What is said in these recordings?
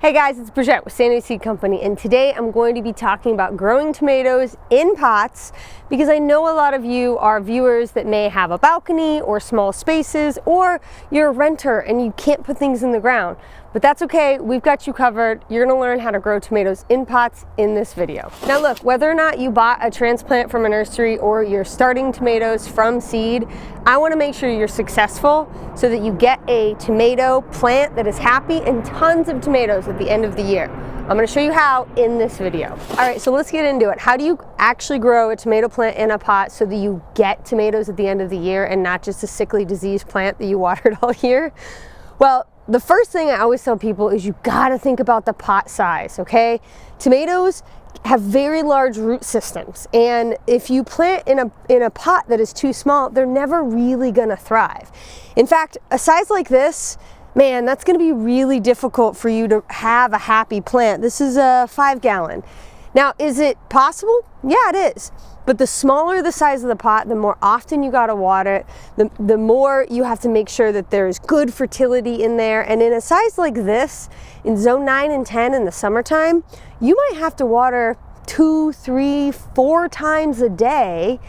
Hey guys, it's Bridget with Sanity Seed Company, and today I'm going to be talking about growing tomatoes in pots because I know a lot of you are viewers that may have a balcony or small spaces, or you're a renter and you can't put things in the ground. But that's okay, we've got you covered. You're gonna learn how to grow tomatoes in pots in this video. Now look, whether or not you bought a transplant from a nursery or you're starting tomatoes from seed, I wanna make sure you're successful so that you get a tomato plant that is happy and tons of tomatoes at the end of the year. I'm gonna show you how in this video. All right, so let's get into it. How do you actually grow a tomato plant in a pot so that you get tomatoes at the end of the year and not just a sickly diseased plant that you watered all year? Well, the first thing I always tell people is you gotta think about the pot size, okay? Tomatoes have very large root systems, and if you plant in a pot that is too small, they're never really gonna thrive. In fact, a size like this, man, that's gonna be really difficult for you to have a happy plant. This is a 5-gallon. Now, is it possible? Yeah, it is. But the smaller the size of the pot, the more often you gotta water it, the more you have to make sure that there's good fertility in there. And in a size like this, in zone 9 and 10 in the summertime, you might have to water 2, 3, 4 times a day,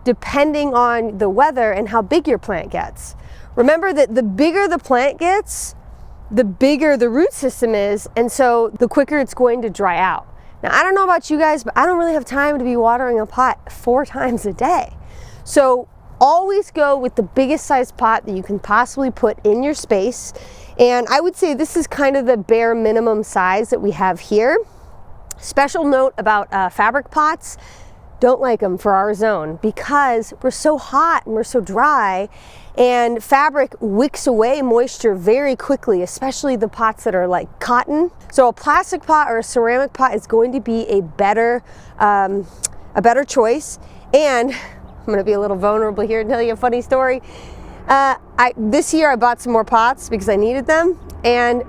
depending on the weather and how big your plant gets. Remember that the bigger the plant gets, the bigger the root system is, and so the quicker it's going to dry out. Now, I don't know about you guys, but I don't really have time to be watering a pot 4 times a day. So always go with the biggest size pot that you can possibly put in your space. And I would say this is kind of the bare minimum size that we have here. Special note about fabric pots. Don't like them for our zone because we're so hot and we're so dry, and fabric wicks away moisture very quickly, especially the pots that are like cotton. So a plastic pot or a ceramic pot is going to be a better choice. And I'm going to be a little vulnerable here and tell you a funny story. This year I bought some more pots because I needed them, and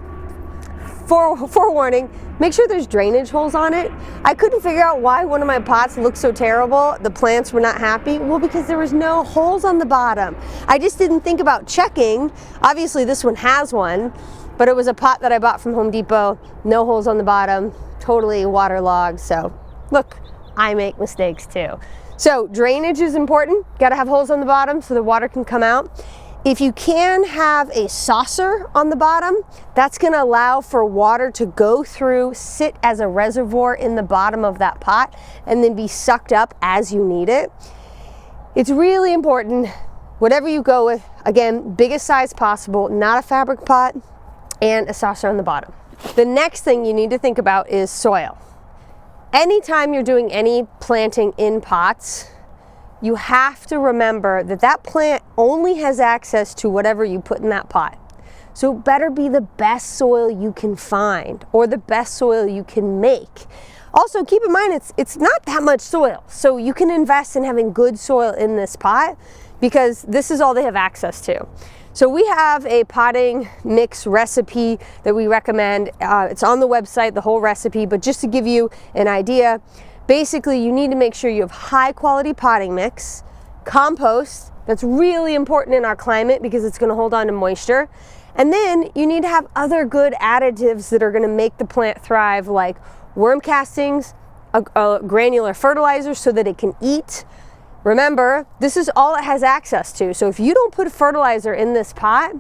forewarning, make sure there's drainage holes on it. I couldn't figure out why one of my pots looked so terrible. The plants were not happy. Well, because there was no holes on the bottom. I just didn't think about checking. Obviously this one has one, but it was a pot that I bought from Home Depot. No holes on the bottom, totally waterlogged. So look, I make mistakes too. So drainage is important. Got to have holes on the bottom so the water can come out. If you can have a saucer on the bottom, that's gonna allow for water to go through, sit as a reservoir in the bottom of that pot, and then be sucked up as you need it. It's really important, whatever you go with, again, biggest size possible, not a fabric pot, and a saucer on the bottom. The next thing you need to think about is soil. Anytime you're doing any planting in pots, you have to remember that that plant only has access to whatever you put in that pot. So it better be the best soil you can find or the best soil you can make. Also, keep in mind, it's not that much soil. So you can invest in having good soil in this pot because this is all they have access to. So we have a potting mix recipe that we recommend. It's on the website, the whole recipe, but just to give you an idea, basically, you need to make sure you have high quality potting mix, compost, that's really important in our climate because it's gonna hold on to moisture. And then you need to have other good additives that are gonna make the plant thrive, like worm castings, a granular fertilizer so that it can eat. Remember, this is all it has access to. So if you don't put fertilizer in this pot,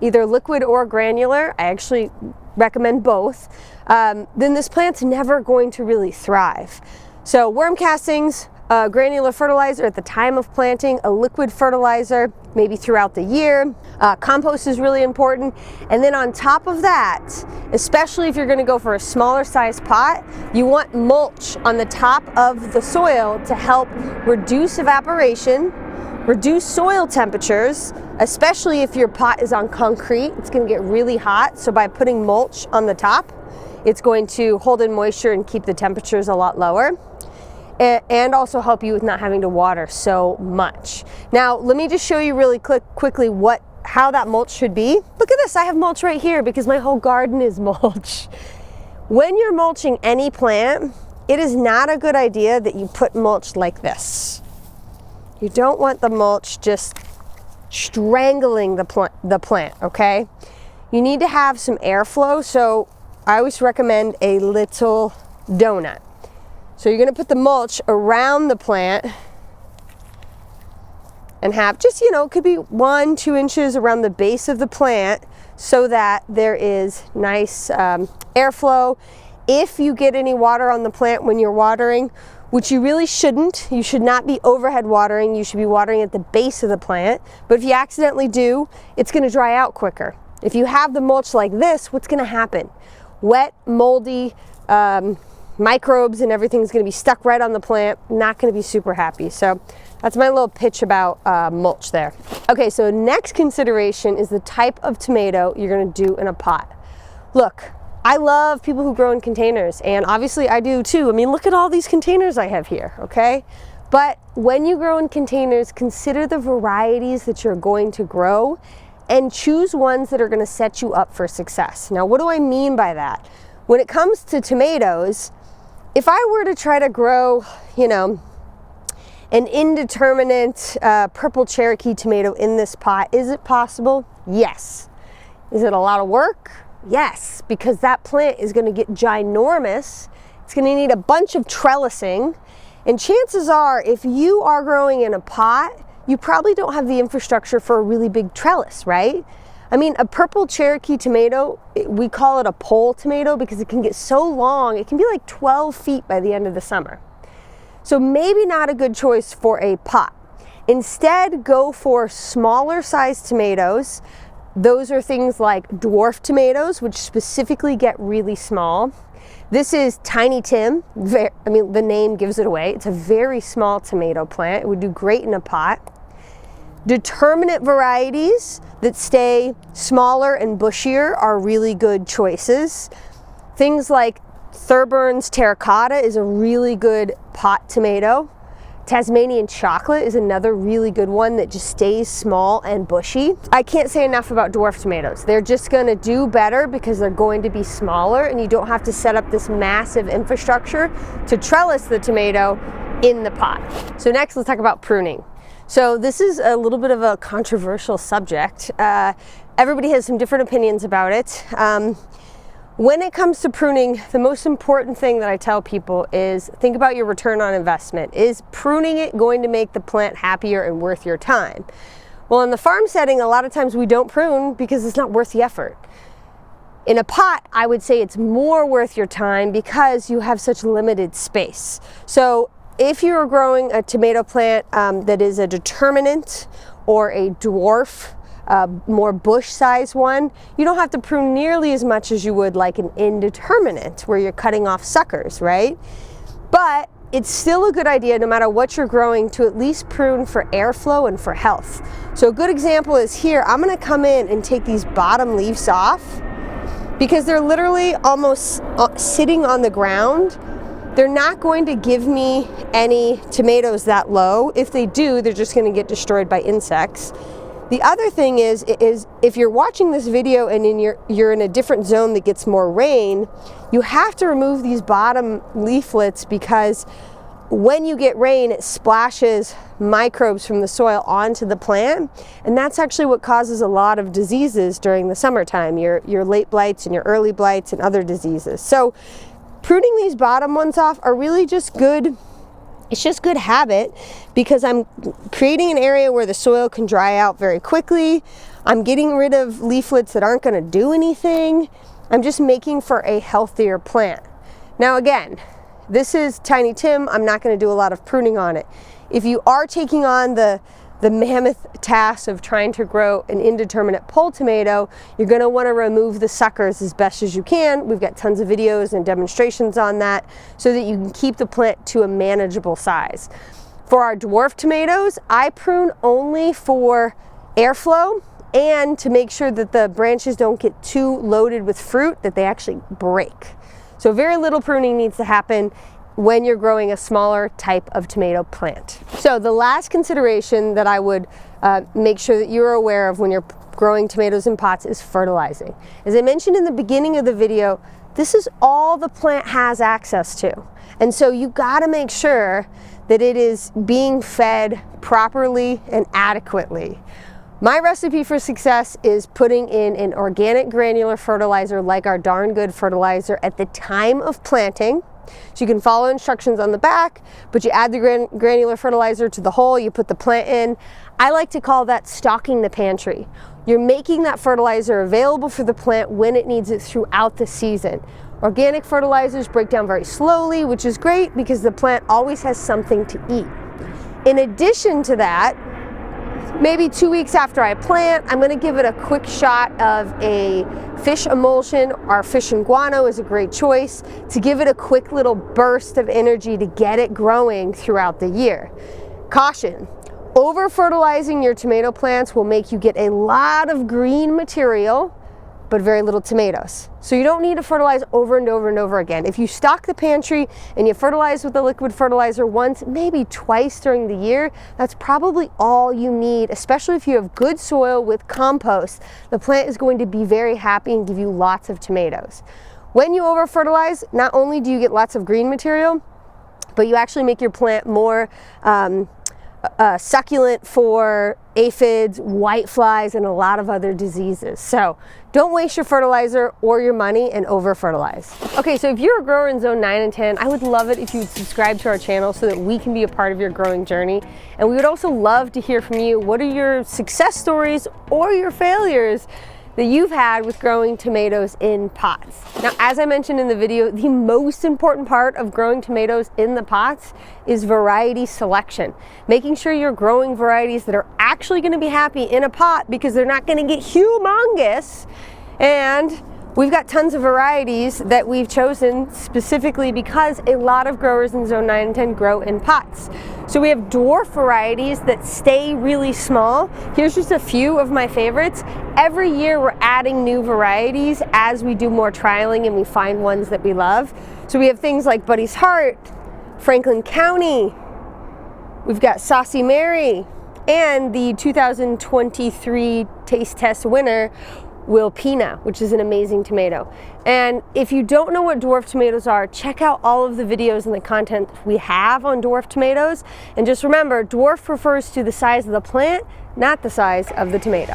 either liquid or granular, I actually recommend both, then this plant's never going to really thrive. So worm castings, granular fertilizer at the time of planting, a liquid fertilizer maybe throughout the year. Compost is really important. And then on top of that, especially if you're gonna go for a smaller size pot, you want mulch on the top of the soil to help reduce evaporation, reduce soil temperatures, especially if your pot is on concrete. It's gonna get really hot. So by putting mulch on the top, it's going to hold in moisture and keep the temperatures a lot lower, and also help you with not having to water so much. Now, let me just show you really quickly how that mulch should be. Look at this, I have mulch right here because my whole garden is mulch. When you're mulching any plant, it is not a good idea that you put mulch like this. You don't want the mulch just strangling the plant, okay? You need to have some airflow, so I always recommend a little donut. So you're gonna put the mulch around the plant and have just, you know, it could be 1-2 inches around the base of the plant so that there is nice airflow. If you get any water on the plant when you're watering, which you really shouldn't, you should not be overhead watering, you should be watering at the base of the plant. But if you accidentally do, it's gonna dry out quicker. If you have the mulch like this, what's gonna happen? Wet, moldy, microbes and everything's gonna be stuck right on the plant, not gonna be super happy. So that's my little pitch about mulch there. Okay, so next consideration is the type of tomato you're gonna do in a pot. Look, I love people who grow in containers, and obviously I do too. I mean, look at all these containers I have here, okay? But when you grow in containers, consider the varieties that you're going to grow and choose ones that are gonna set you up for success. Now, what do I mean by that? When it comes to tomatoes, if I were to try to grow, you know, an indeterminate purple Cherokee tomato in this pot, is it possible? Yes. Is it a lot of work? Yes, because that plant is gonna get ginormous. It's gonna need a bunch of trellising. And chances are, if you are growing in a pot, you probably don't have the infrastructure for a really big trellis, right? I mean, a purple Cherokee tomato, we call it a pole tomato because it can get so long, it can be like 12 feet by the end of the summer. So maybe not a good choice for a pot. Instead, go for smaller sized tomatoes. Those are things like dwarf tomatoes, which specifically get really small. This is Tiny Tim. I mean, the name gives it away. It's a very small tomato plant. It would do great in a pot. Determinate varieties that stay smaller and bushier are really good choices. Things like Thurburn's Terracotta is a really good pot tomato. Tasmanian Chocolate is another really good one that just stays small and bushy. I can't say enough about dwarf tomatoes. They're just gonna do better because they're going to be smaller and you don't have to set up this massive infrastructure to trellis the tomato in the pot. So next, let's talk about pruning. So this is a little bit of a controversial subject. Everybody has some different opinions about it. When it comes to pruning, the most important thing that I tell people is think about your return on investment. Is pruning it going to make the plant happier and worth your time? Well, in the farm setting, a lot of times we don't prune because it's not worth the effort. In a pot, I would say it's more worth your time because you have such limited space. So if you're growing a tomato plant that is a determinate or a dwarf, more bush-sized one, you don't have to prune nearly as much as you would like an indeterminate where you're cutting off suckers, right? But it's still a good idea, no matter what you're growing, to at least prune for airflow and for health. So a good example is here. I'm gonna come in and take these bottom leaves off because they're literally almost sitting on the ground. They're not going to give me any tomatoes that low. If they do, they're just gonna get destroyed by insects. The other thing is if you're watching this video and you're in a different zone that gets more rain, you have to remove these bottom leaflets because when you get rain, it splashes microbes from the soil onto the plant, and that's actually what causes a lot of diseases during the summertime, your late blights and your early blights and other diseases. So pruning these bottom ones off are really just good. It's just good habit because I'm creating an area where the soil can dry out very quickly. I'm getting rid of leaflets that aren't going to do anything. I'm just making for a healthier plant. Now again, this is Tiny Tim. I'm not going to do a lot of pruning on it. If you are taking on the mammoth task of trying to grow an indeterminate pole tomato, you're going to want to remove the suckers as best as you can. We've got tons of videos and demonstrations on that so that you can keep the plant to a manageable size. For our dwarf tomatoes, I prune only for airflow and to make sure that the branches don't get too loaded with fruit that they actually break. So very little pruning needs to happen when you're growing a smaller type of tomato plant. So the last consideration that I would make sure that you're aware of when you're growing tomatoes in pots is fertilizing. As I mentioned in the beginning of the video, this is all the plant has access to. And so you gotta make sure that it is being fed properly and adequately. My recipe for success is putting in an organic granular fertilizer like our Darn Good fertilizer at the time of planting. So you can follow instructions on the back, but you add the granular fertilizer to the hole, you put the plant in. I like to call that stocking the pantry. You're making that fertilizer available for the plant when it needs it throughout the season. Organic fertilizers break down very slowly, which is great because the plant always has something to eat. In addition to that, maybe 2 weeks after I plant, I'm going to give it a quick shot of a fish emulsion. Our fish and guano is a great choice to give it a quick little burst of energy to get it growing throughout the year. Caution, over fertilizing your tomato plants will make you get a lot of green material but very little tomatoes. So you don't need to fertilize over and over and over again. If you stock the pantry and you fertilize with the liquid fertilizer once, maybe twice during the year, that's probably all you need, especially if you have good soil with compost. The plant is going to be very happy and give you lots of tomatoes. When you over fertilize, not only do you get lots of green material, but you actually make your plant more succulent for aphids, whiteflies, and a lot of other diseases. So don't waste your fertilizer or your money and over fertilize. Okay, so if you're a grower in zone 9 and 10, I would love it if you would subscribe to our channel so that we can be a part of your growing journey. And we would also love to hear from you. What are your success stories or your failures that you've had with growing tomatoes in pots? Now, as I mentioned in the video, the most important part of growing tomatoes in the pots is variety selection. Making sure you're growing varieties that are actually going to be happy in a pot because they're not going to get humongous. And we've got tons of varieties that we've chosen specifically because a lot of growers in zone 9 and 10 grow in pots. So we have dwarf varieties that stay really small. Here's just a few of my favorites. Every year we're adding new varieties as we do more trialing and we find ones that we love. So we have things like Buddy's Heart, Franklin County, we've got Saucy Mary, and the 2023 taste test winner, Wilpena, which is an amazing tomato. And if you don't know what dwarf tomatoes are, check out all of the videos and the content we have on dwarf tomatoes. And just remember, dwarf refers to the size of the plant, not the size of the tomato.